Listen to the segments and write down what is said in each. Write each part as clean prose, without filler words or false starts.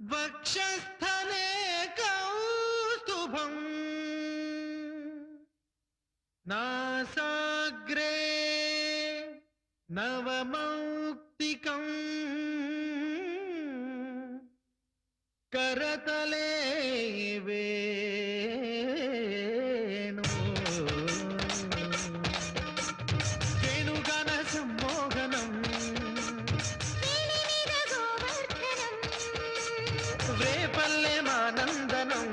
वक्षस्थले कौस्तुभम् नासाग्रे नवमौक्तिकम् करतले वेणु वेणुगान सम्मोहनम् व्रेपल्ले मानन्दनम्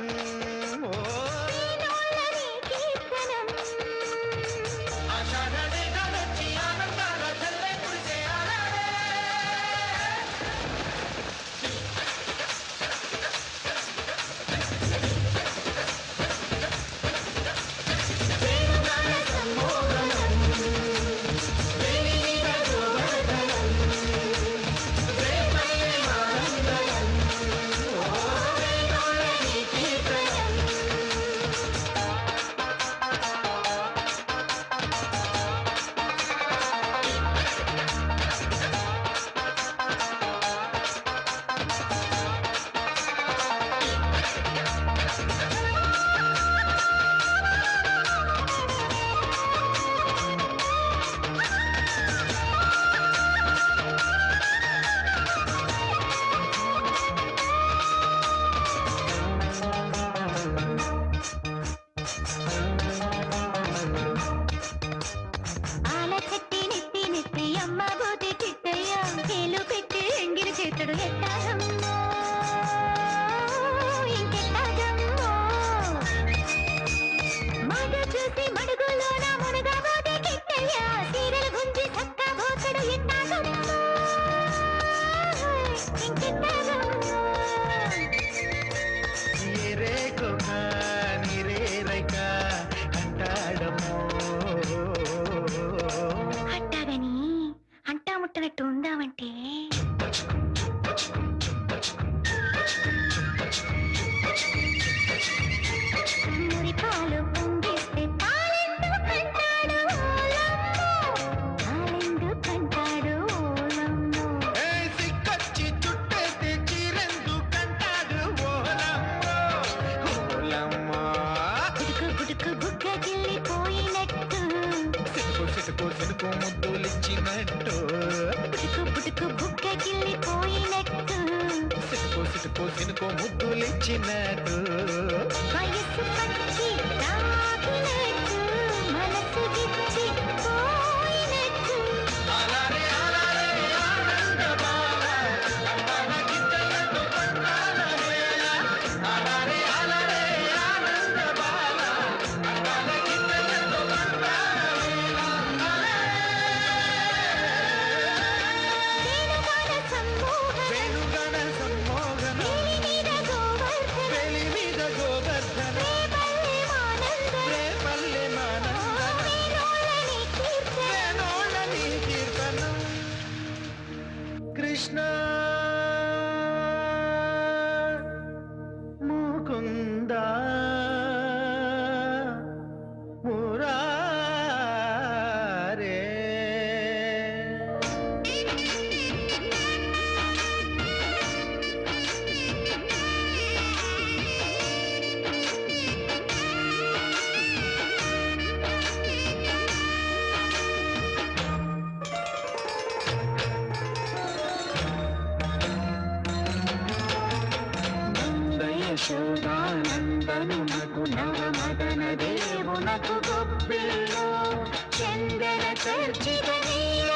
ఉందామంటే మురిపాలు పొంగిస్తే తాళెందు కంటాడు తాళెందు కంటాడు ఓలమ్మో సిక్కచ్చి చుట్టేస్తే చీరెందు కంటాడు ఓలమ్మో ఓలమ్మో గుడుకు గుడుకు బుగ్గ గిల్లిపోయినట్టు సినుకు సినుకు సినుకు ముద్దులిచ్చినట్టు పుట్టుకు బుగ్గ గిల్లిపోయినట్టు సినుకో సినుకో సినుకో ముద్దులిచ్చినట్టు వయస్సు పచ్చి తాకినట్టు మనసు గిచ్చి పోయినట్టు అలారే అలారే ఆనంద బాల అందాల గిట్టలతో పండాల వేళ అలారే అలారే ఆనంద బాల అందాల గిట్టలతో పండాల వేళ వేణుగాన సమ్మోహన వేలి మీద గోవర్ధన రేపల్లె మానందన వేణోళ్ళని కీర్తనం కృష్ణ ముకుంద మురారే యశోదానందనునకు నవమదన దేవునకు గొబ్బిల్లో చందన చర్చిత నీల